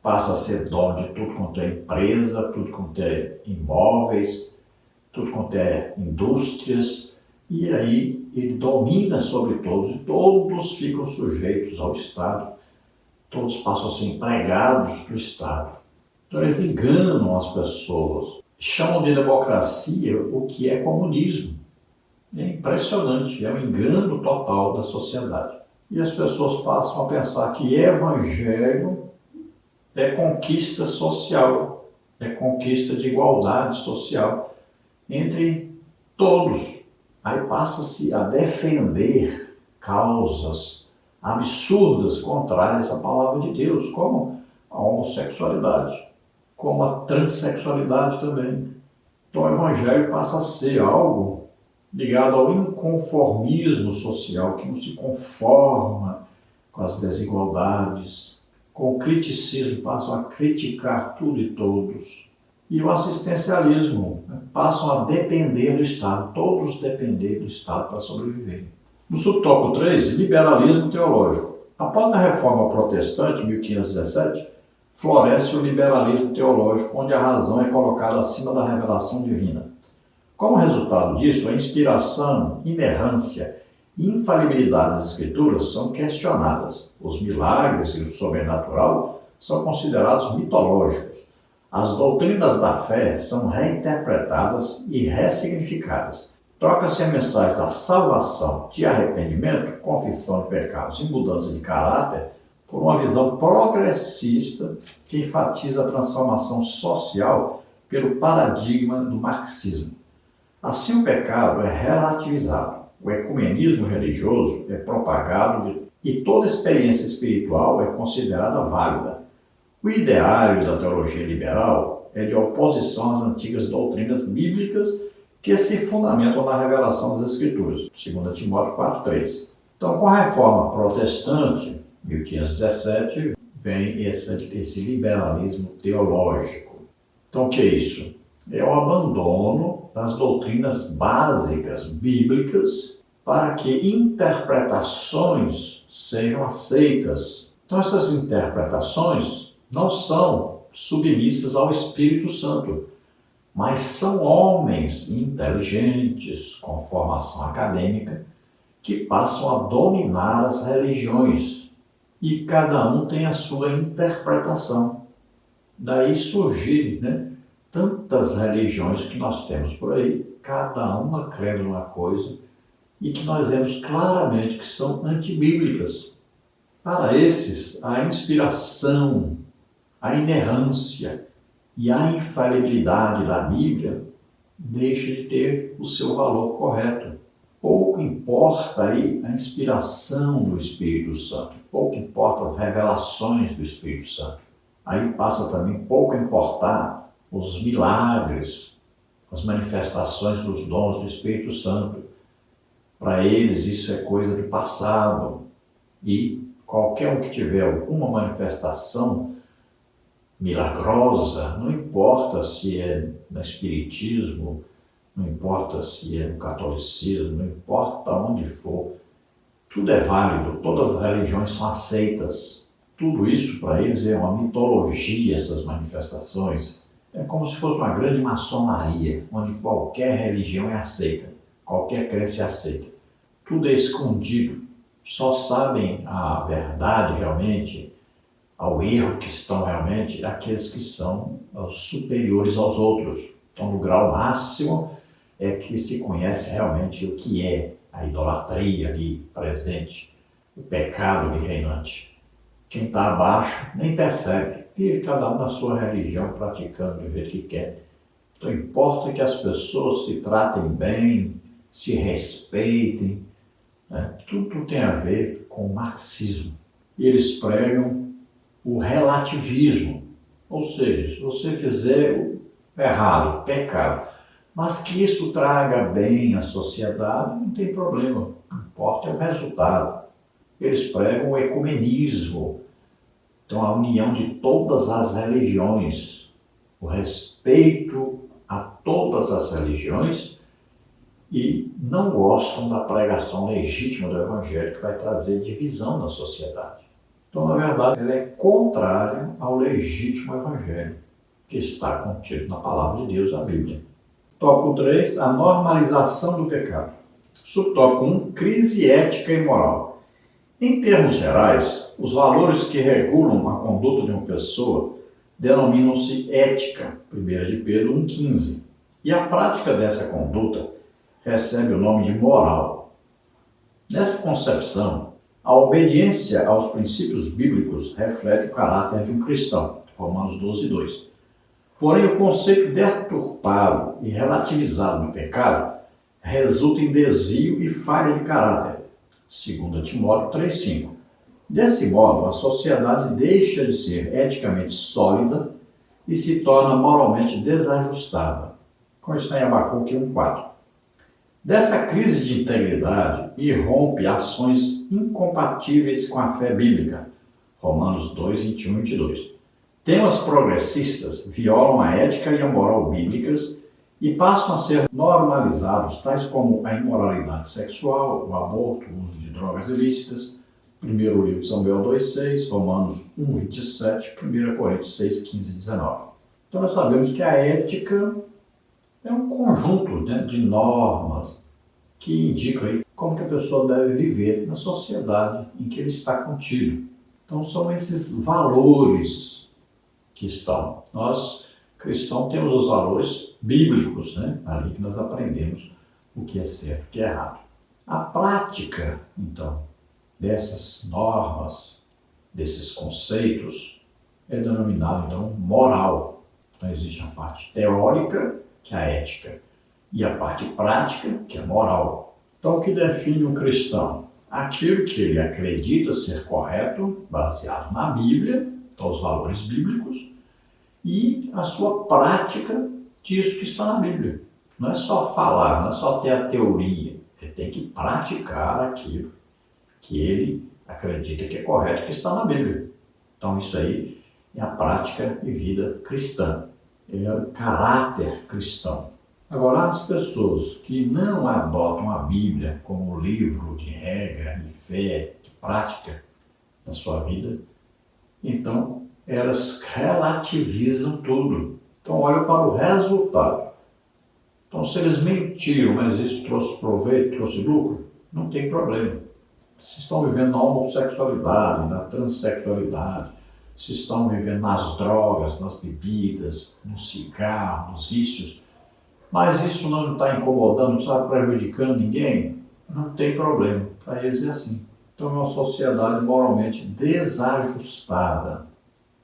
passa a ser dono de tudo quanto é empresa, tudo quanto é imóveis, tudo quanto é indústrias, e aí ele domina sobre todos, e todos ficam sujeitos ao Estado, todos passam a ser empregados do Estado. Então eles enganam as pessoas, chamam de democracia o que é comunismo. É impressionante, é um engano total da sociedade. E as pessoas passam a pensar que evangelho é conquista social, é conquista de igualdade social entre todos. Aí passa-se a defender causas absurdas, contrárias à palavra de Deus, como a homossexualidade, como a transexualidade também. Então o evangelho passa a ser algo ligado ao inconformismo social, que não se conforma com as desigualdades, com o criticismo, passam a criticar tudo e todos. E o assistencialismo, passam a depender do Estado, todos depender do Estado para sobreviver. No subtópico 3, liberalismo teológico. Após a reforma protestante, 1517, floresce o liberalismo teológico, onde a razão é colocada acima da revelação divina. Como resultado disso, a inspiração, inerrância e infalibilidade das Escrituras são questionadas. Os milagres e o sobrenatural são considerados mitológicos. As doutrinas da fé são reinterpretadas e ressignificadas. Troca-se a mensagem da salvação, de arrependimento, confissão de pecados e mudança de caráter por uma visão progressista que enfatiza a transformação social pelo paradigma do marxismo. Assim, o pecado é relativizado, o ecumenismo religioso é propagado e toda experiência espiritual é considerada válida. O ideário da teologia liberal é de oposição às antigas doutrinas bíblicas que se fundamentam na revelação das Escrituras, 2 Timóteo 4,3. Então, com a reforma protestante, 1517, vem esse liberalismo teológico. Então, o que é isso? É o abandono das doutrinas básicas bíblicas para que interpretações sejam aceitas. Então, essas interpretações não são submissas ao Espírito Santo, mas são homens inteligentes, com formação acadêmica, que passam a dominar as religiões. e cada um tem a sua interpretação. Daí surgirem, tantas religiões que nós temos por aí, cada uma crendo numa coisa e que nós vemos claramente que são antibíblicas. Para esses, a inspiração, a inerrância e a infalibilidade da Bíblia deixa de ter o seu valor correto. Pouco importa aí a inspiração do Espírito Santo, pouco importa as revelações do Espírito Santo. Aí passa também pouco a importar os milagres, as manifestações dos dons do Espírito Santo. Para eles isso é coisa do passado e qualquer um que tiver alguma manifestação milagrosa, não importa se é no espiritismo, não importa se é no catolicismo, não importa onde for, tudo é válido, todas as religiões são aceitas. Tudo isso para eles é uma mitologia, essas manifestações. É como se fosse uma grande maçonaria, onde qualquer religião é aceita, qualquer crença é aceita. Tudo é escondido, só sabem a verdade realmente, ao erro que estão realmente, aqueles que são os superiores aos outros. Então, no grau máximo é que se conhece realmente o que é a idolatria ali presente, o pecado ali reinante. Quem está abaixo nem percebe, vive cada um na sua religião, praticando do jeito que quer. Então importa que as pessoas se tratem bem, se respeitem, Tudo tem a ver com o marxismo. E eles pregam o relativismo, ou seja, se você fizer o errado, o pecado, mas que isso traga bem à sociedade, não tem problema, o que importa é o resultado. Eles pregam o ecumenismo, então a união de todas as religiões, o respeito a todas as religiões, e não gostam da pregação legítima do Evangelho, que vai trazer divisão na sociedade. Então, na verdade, ela é contrária ao legítimo Evangelho, que está contido na Palavra de Deus, a Bíblia. Tópico 3, a normalização do pecado. Subtópico 1, crise ética e moral. Em termos gerais, os valores que regulam a conduta de uma pessoa denominam-se ética, 1 de Pedro 1,15. E a prática dessa conduta recebe o nome de moral. Nessa concepção, a obediência aos princípios bíblicos reflete o caráter de um cristão, Romanos 12,2. Porém, o conceito deturpado e relativizado do pecado resulta em desvio e falha de caráter, 2 Timóteo 3,5. Desse modo, a sociedade deixa de ser eticamente sólida e se torna moralmente desajustada, como está em Abacuque 1,4. Dessa crise de integridade irrompe ações incompatíveis com a fé bíblica, Romanos 2, 21 e 22. Temas progressistas violam a ética e a moral bíblicas e passam a ser normalizados, tais como a imoralidade sexual, o aborto, o uso de drogas ilícitas, 1 livro de Samuel 2,6, Romanos 1,27, 1 Coríntios 6, 15 e 19. Então nós sabemos que a ética é um conjunto de normas que indicam aí como que a pessoa deve viver na sociedade em que ele está contido. Então são esses valores que estão. Nós, cristãos, temos os valores bíblicos, ali que nós aprendemos o que é certo e o que é errado. A prática, então, dessas normas, desses conceitos, é denominada, então, moral. Então existe a parte teórica, que é a ética, e a parte prática, que é a moral. Então, o que define um cristão? Aquilo que ele acredita ser correto, baseado na Bíblia, então os valores bíblicos, e a sua prática disso que está na Bíblia. Não é só falar, não é só ter a teoria, ele tem que praticar aquilo que ele acredita que é correto, que está na Bíblia. Então, isso aí é a prática de vida cristã. É o caráter cristão. Agora, as pessoas que não adotam a Bíblia como livro de regra, de fé, de prática na sua vida, então elas relativizam tudo. Então, olha para o resultado. Então, se eles mentiram, mas isso trouxe proveito, trouxe lucro, não tem problema. se estão vivendo na homossexualidade, na transexualidade, se estão vivendo nas drogas, nas bebidas, no cigarro, nos vícios, mas isso não está incomodando, não está prejudicando ninguém, não tem problema. Para eles é assim. Então é uma sociedade moralmente desajustada.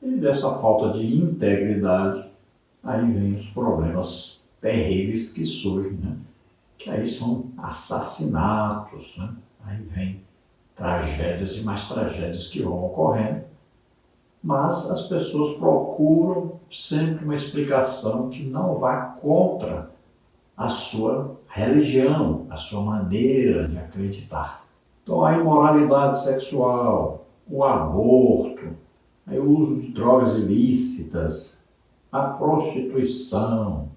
E dessa falta de integridade, aí vem os problemas terríveis que surgem, né? Que aí são assassinatos, né? Aí vem tragédias e mais tragédias que vão ocorrendo, mas as pessoas procuram sempre uma explicação que não vá contra a sua religião, a sua maneira de acreditar. Então a imoralidade sexual, o aborto, aí o uso de drogas ilícitas, a prostituição,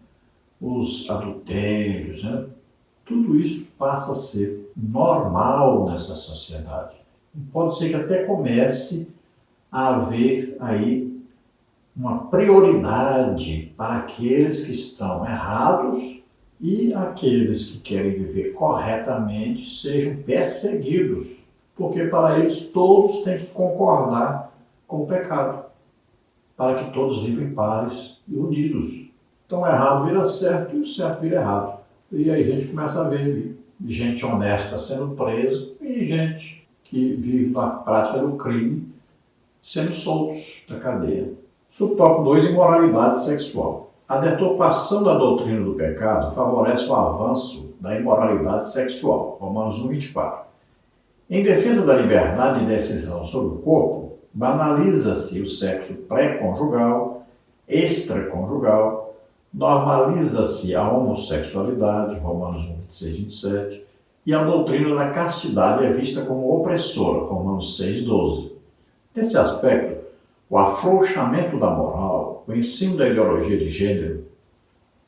os adultérios, né? Tudo isso passa a ser normal nessa sociedade. Pode ser que até comece a haver aí uma prioridade para aqueles que estão errados e aqueles que querem viver corretamente sejam perseguidos, porque para eles todos têm que concordar com o pecado, para que todos vivem em paz e unidos. Então o errado vira certo e o certo vira errado. E aí a gente começa a ver gente honesta sendo presa e gente que vive na prática do crime sendo soltos da cadeia. Subtópico 2, imoralidade sexual. A deturpação da doutrina do pecado favorece o avanço da imoralidade sexual. Romanos 1:24. Em defesa da liberdade de decisão sobre o corpo, banaliza-se o sexo pré-conjugal, extraconjugal, normaliza-se a homossexualidade, Romanos 1:26-27, e a doutrina da castidade é vista como opressora, Romanos 6:12. Nesse aspecto, o afrouxamento da moral, o ensino da ideologia de gênero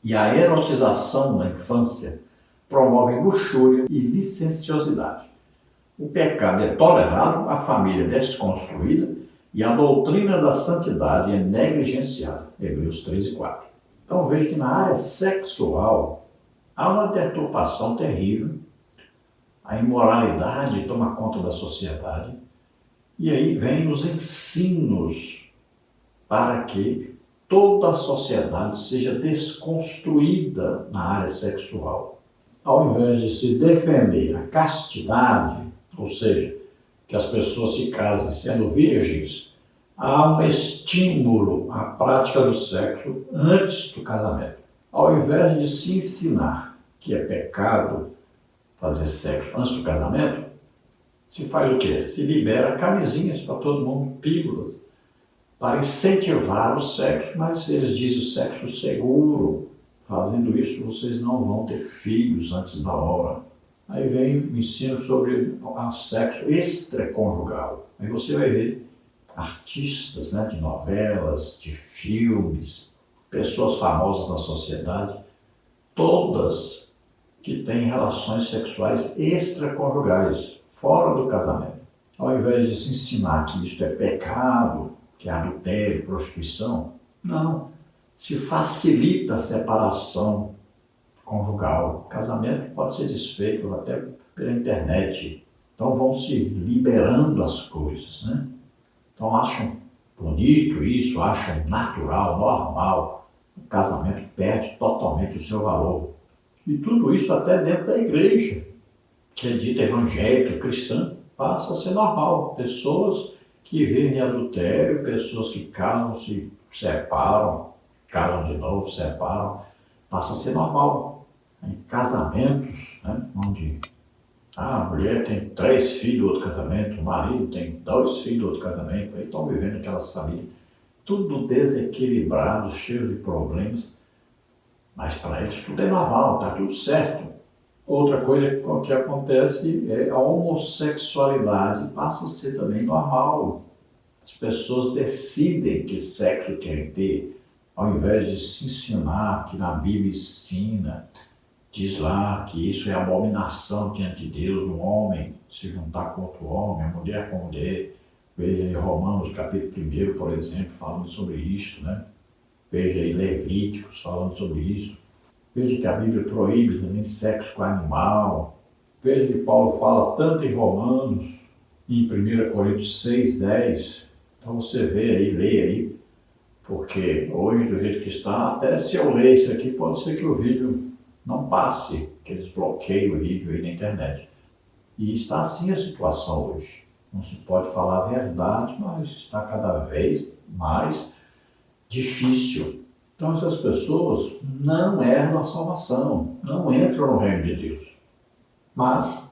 e a erotização na infância promovem luxúria e licenciosidade. O pecado é tolerado, a família é desconstruída e a doutrina da santidade é negligenciada, Hebreus 13:4. Então veja que na área sexual há uma deturpação terrível, a imoralidade toma conta da sociedade, e aí vem os ensinos para que toda a sociedade seja desconstruída na área sexual. Ao invés de se defender a castidade, ou seja, que as pessoas se casem sendo virgens, há um estímulo à prática do sexo antes do casamento. Ao invés de se ensinar que é pecado fazer sexo antes do casamento, se faz o quê? Se libera camisinhas para todo mundo, pílulas, para incentivar o sexo, mas eles dizem o sexo seguro. Fazendo isso, vocês não vão ter filhos antes da hora. Aí vem o ensino sobre o sexo extraconjugal. Aí você vai ver artistas, né, de novelas, de filmes, pessoas famosas na sociedade, todas que têm relações sexuais extraconjugais, fora do casamento. Ao invés de se ensinar que isso é pecado, que é adultério, prostituição, não. Se facilita a separação conjugal. O casamento pode ser desfeito até pela internet. Então vão se liberando as coisas, né? Então acham bonito isso, acham natural, normal. O casamento perde totalmente o seu valor. E tudo isso até dentro da igreja, que é dita evangélica, cristã, passa a ser normal. Pessoas que vivem em adultério, pessoas que casam, se separam, casam de novo, separam, passa a ser normal. Em casamentos, né, onde a mulher tem 3 filhos do outro casamento, o marido tem 2 filhos do outro casamento, aí estão vivendo aquelas famílias, tudo desequilibrado, cheio de problemas, mas para eles tudo é normal, está tudo certo. Outra coisa que acontece é a homossexualidade, passa a ser também normal. As pessoas decidem que sexo querem ter, ao invés de se ensinar, que na Bíblia ensina, diz lá que isso é abominação diante de Deus, um homem se juntar com outro homem, a mulher com a mulher. Veja aí Romanos capítulo 1, por exemplo, falando sobre isso, né? Veja aí Levíticos falando sobre isso. Veja que a Bíblia proíbe também sexo com animal. Veja que Paulo fala tanto em Romanos, em 1 Coríntios 6:10. Então você vê aí, lê aí, porque hoje, do jeito que está, até se eu ler isso aqui, pode ser que o vídeo não passe, que eles bloqueiem o vídeo aí na internet. E está assim a situação hoje. Não se pode falar a verdade, mas está cada vez mais difícil. Então essas pessoas não herdam a salvação, não entram no reino de Deus. Mas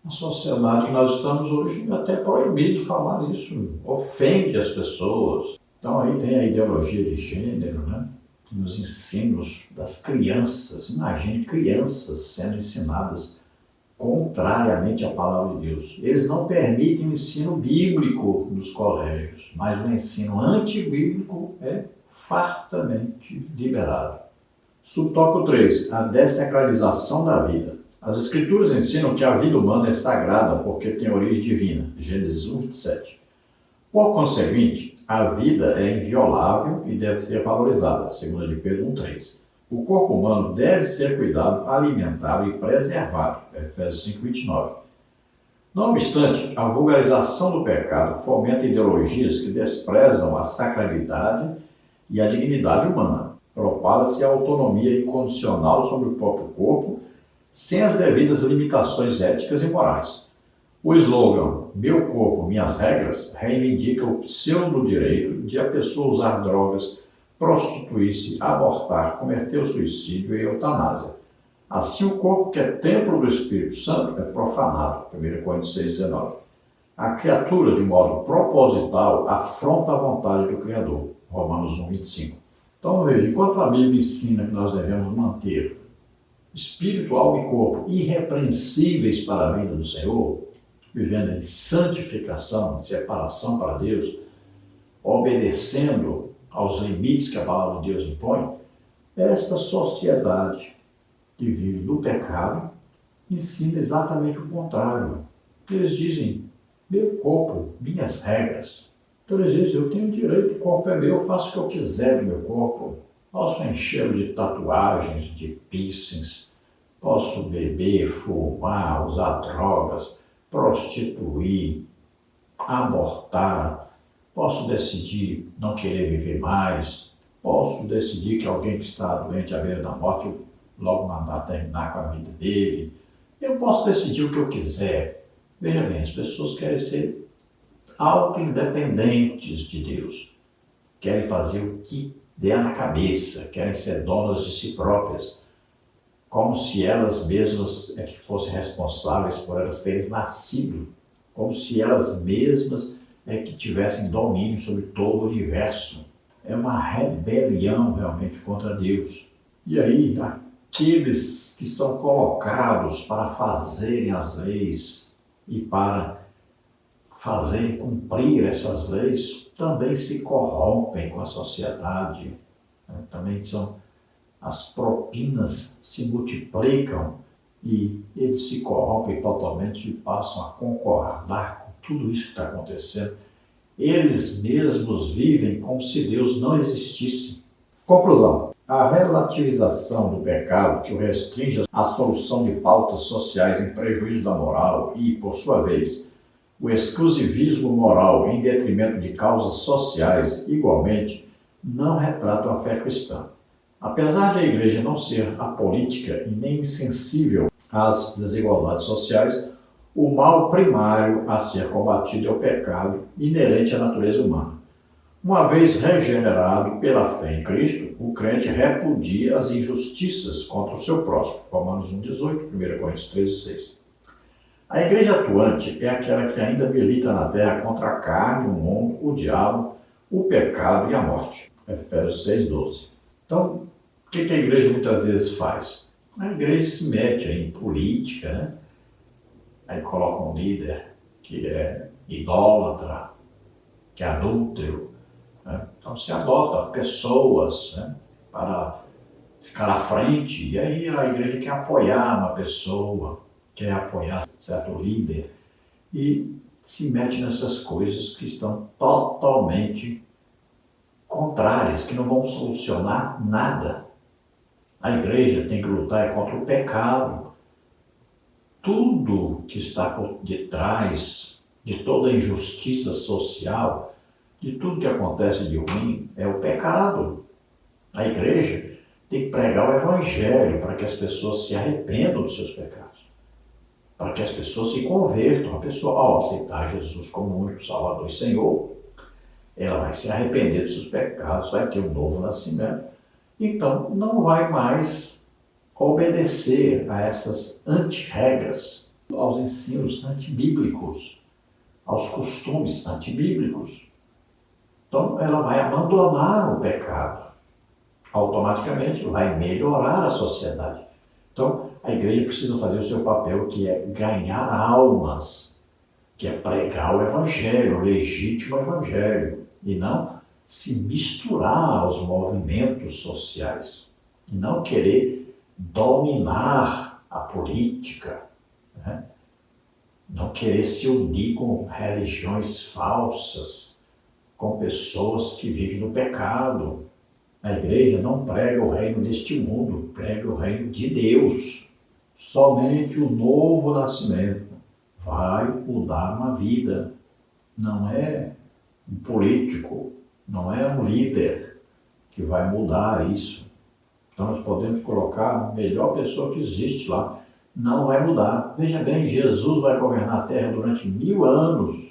a sociedade que nós estamos hoje é até proibido falar isso, ofende as pessoas. Então aí tem a ideologia de gênero, né? Nos ensinos das crianças. Imagine crianças sendo ensinadas contrariamente à palavra de Deus. Eles não permitem o ensino bíblico nos colégios, mas o ensino antibíblico é fartamente liberado. Subtópico 3. A dessacralização da vida. As Escrituras ensinam que a vida humana é sagrada porque tem origem divina. Gênesis 1:27. Por conseguinte, a vida é inviolável e deve ser valorizada. 2 de Pedro 1:3. O corpo humano deve ser cuidado, alimentado e preservado. Efésios 5:29. Não obstante, a vulgarização do pecado fomenta ideologias que desprezam a sacralidade e a dignidade humana. Propaga-se a autonomia incondicional sobre o próprio corpo, sem as devidas limitações éticas e morais. O slogan "Meu corpo, minhas regras" reivindica o pseudo-direito de a pessoa usar drogas, prostituir-se, abortar, cometer o suicídio e a eutanásia. Assim, o corpo, que é templo do Espírito Santo, é profanado. 1 Coríntios 6:19. A criatura, de modo proposital, afronta a vontade do Criador. Romanos 1:25. Então, veja, enquanto a Bíblia ensina que nós devemos manter espírito, alma e corpo irrepreensíveis para a vinda do Senhor, vivendo em santificação, em separação para Deus, obedecendo aos limites que a palavra de Deus impõe, esta sociedade que vive no pecado ensina exatamente o contrário. Eles dizem: meu corpo, minhas regras. Então eles dizem: eu tenho direito, o corpo é meu, eu faço o que eu quiser do meu corpo. Posso enchê-lo de tatuagens, de piercings, posso beber, fumar, usar drogas, prostituir, abortar, posso decidir não querer viver mais, posso decidir que alguém que está doente à beira da morte, eu logo mandar terminar com a vida dele. Eu posso decidir o que eu quiser. Veja bem, as pessoas querem ser auto-independentes de Deus. Querem fazer o que der na cabeça, querem ser donas de si próprias, como se elas mesmas é que fossem responsáveis por elas terem nascido, como se elas mesmas é que tivessem domínio sobre todo o universo. É uma rebelião realmente contra Deus. E aí, aqueles que são colocados para fazerem as leis e para fazerem cumprir essas leis, também se corrompem com a sociedade. Também as propinas se multiplicam e eles se corrompem totalmente e passam a concordar com tudo isso que está acontecendo. Eles mesmos vivem como se Deus não existisse. Conclusão. A relativização do pecado, que o restringe à solução de pautas sociais em prejuízo da moral e, por sua vez, o exclusivismo moral em detrimento de causas sociais, igualmente, não retratam a fé cristã. Apesar de a Igreja não ser apolítica e nem insensível às desigualdades sociais, o mal primário a ser combatido é o pecado inerente à natureza humana. Uma vez regenerado pela fé em Cristo, o crente repudia as injustiças contra o seu próximo. Romanos 1:18, 1 Coríntios 13:6. A igreja atuante é aquela que ainda milita na terra contra a carne, o mundo, o diabo, o pecado e a morte. Efésios 6:12. Então, o que a igreja muitas vezes faz? A igreja se mete em política, né? Aí coloca um líder que é idólatra, que é adúltero, né? Então se adota pessoas, né, para ficar à frente, e aí a igreja quer apoiar uma pessoa, quer apoiar certo líder, e se mete nessas coisas que estão totalmente contrárias, que não vão solucionar nada. A igreja tem que lutar contra o pecado. Tudo tudo que está por detrás de toda a injustiça social, de tudo que acontece de ruim, é o pecado. A igreja tem que pregar o evangelho para que as pessoas se arrependam dos seus pecados, para que as pessoas se convertam. A pessoa, ao aceitar Jesus como único Salvador e Senhor, ela vai se arrepender dos seus pecados, vai ter um novo nascimento. Então, não vai mais obedecer a essas antirregras, aos ensinos antibíblicos, aos costumes antibíblicos. Então, ela vai abandonar o pecado. Automaticamente vai melhorar a sociedade. Então, a igreja precisa fazer o seu papel, que é ganhar almas, que é pregar o evangelho, o legítimo evangelho, e não se misturar aos movimentos sociais, e não querer dominar a política, né? Não querer se unir com religiões falsas, com pessoas que vivem no pecado. A igreja não prega o reino deste mundo, prega o reino de Deus. Somente o novo nascimento vai mudar uma vida. Não é um político, não é um líder que vai mudar isso. Então nós podemos colocar a melhor pessoa que existe lá. Não vai mudar. Veja bem, Jesus vai governar a terra durante 1000 anos.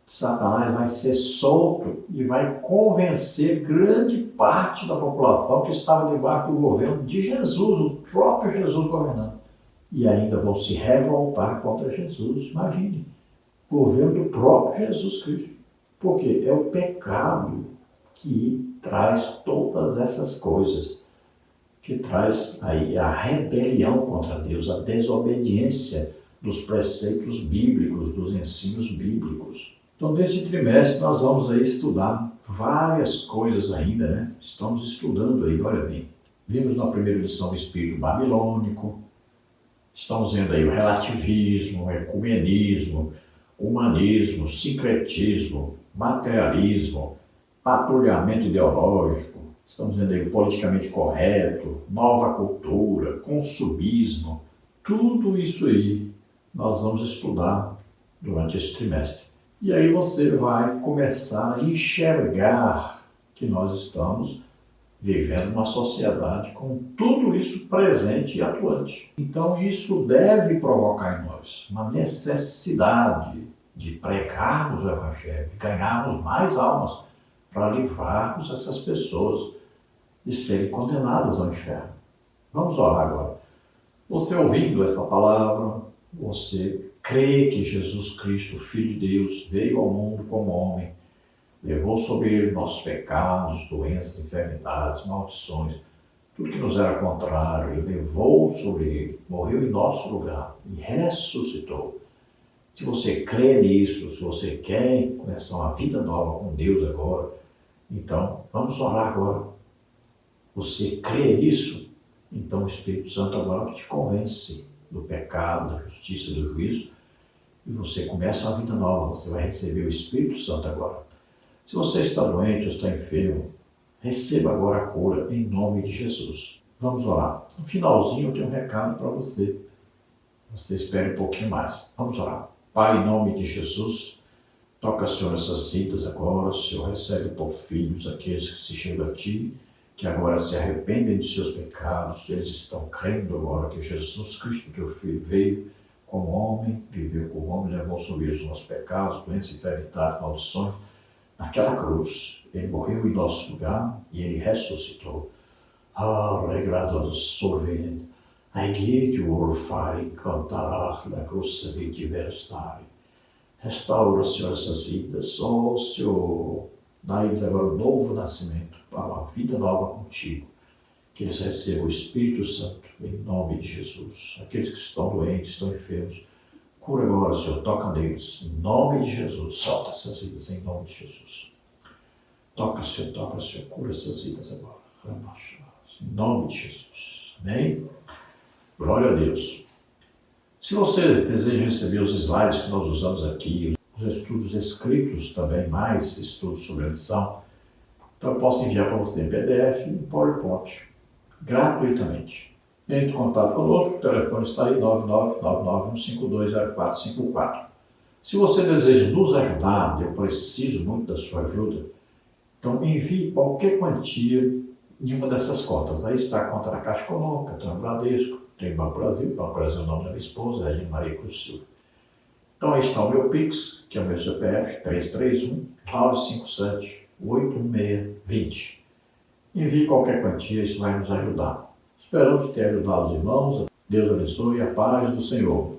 Satanás vai ser solto e vai convencer grande parte da população que estava debaixo do governo de Jesus, o próprio Jesus governando. E ainda vão se revoltar contra Jesus. Imagine, governo do próprio Jesus Cristo. Porque é o pecado que traz todas essas coisas, que traz aí a rebelião contra Deus, a desobediência dos preceitos bíblicos, dos ensinos bíblicos. Então, nesse trimestre, nós vamos aí estudar várias coisas ainda, né? Estamos estudando aí, olha bem. Vimos na primeira lição o espírito babilônico, estamos vendo aí o relativismo, o ecumenismo, humanismo, sincretismo, materialismo, patrulhamento ideológico, estamos vendo aí o politicamente correto, nova cultura, consumismo, tudo isso aí nós vamos estudar durante esse trimestre. E aí você vai começar a enxergar que nós estamos vivendo uma sociedade com tudo isso presente e atuante. Então isso deve provocar em nós uma necessidade de pregarmos o Evangelho, de ganharmos mais almas para livrarmos essas pessoas de serem condenadas ao inferno. Vamos orar agora. Você ouvindo essa palavra, você crê que Jesus Cristo, Filho de Deus, veio ao mundo como homem, levou sobre ele nossos pecados, doenças, enfermidades, maldições, tudo que nos era contrário, ele levou sobre ele, morreu em nosso lugar e ressuscitou. Se você crê nisso, se você quer começar uma vida nova com Deus agora, então vamos orar agora. Você crê nisso? Então o Espírito Santo agora te convence do pecado, da justiça, do juízo, e você começa uma vida nova, você vai receber o Espírito Santo agora. Se você está doente ou está enfermo, receba agora a cura em nome de Jesus. Vamos orar. No finalzinho eu tenho um recado para você. Você espere um pouquinho mais. Vamos orar. Pai, em nome de Jesus, toca, Senhor, essas vidas agora. Senhor, recebe por filhos aqueles que se chegam a Ti, que agora se arrependem de seus pecados. Eles estão crendo agora que Jesus Cristo, Teu Filho, veio como homem, viveu como homem, levou sobre os nossos pecados, doenças, enfermidades, maldições. Naquela cruz, Ele morreu em nosso lugar e Ele ressuscitou. Regradas sorvendo. Aigete orfare cantará na cruz de diversidade. Restaura, Senhor, essas vidas. Senhor, dá-lhes agora um novo nascimento para uma vida nova contigo. Que eles recebam o Espírito Santo em nome de Jesus. Aqueles que estão doentes, estão enfermos, cura agora, Senhor, toca neles em nome de Jesus. Solta essas vidas em nome de Jesus. Toca, Senhor, cura essas vidas agora. Em nome de Jesus. Amém? Glória a Deus. Se você deseja receber os slides que nós usamos aqui, os estudos escritos também, mais estudos sobre a lição, então eu posso enviar para você em PDF e em PowerPoint, gratuitamente. Entre em contato conosco, o telefone está aí, 99991520454. Se você deseja nos ajudar, eu preciso muito da sua ajuda, então envie qualquer quantia em uma dessas contas. Aí está a conta da Caixa Econômica, tem o Bradesco, tem o Banco Brasil é o nome da minha esposa, Regina Maria Cruz Silva. Então aí está o meu Pix, que é o meu CPF, 331-957-8620. Envie qualquer quantia, isso vai nos ajudar. Esperamos ter ajudado os irmãos. Deus abençoe e a paz do Senhor.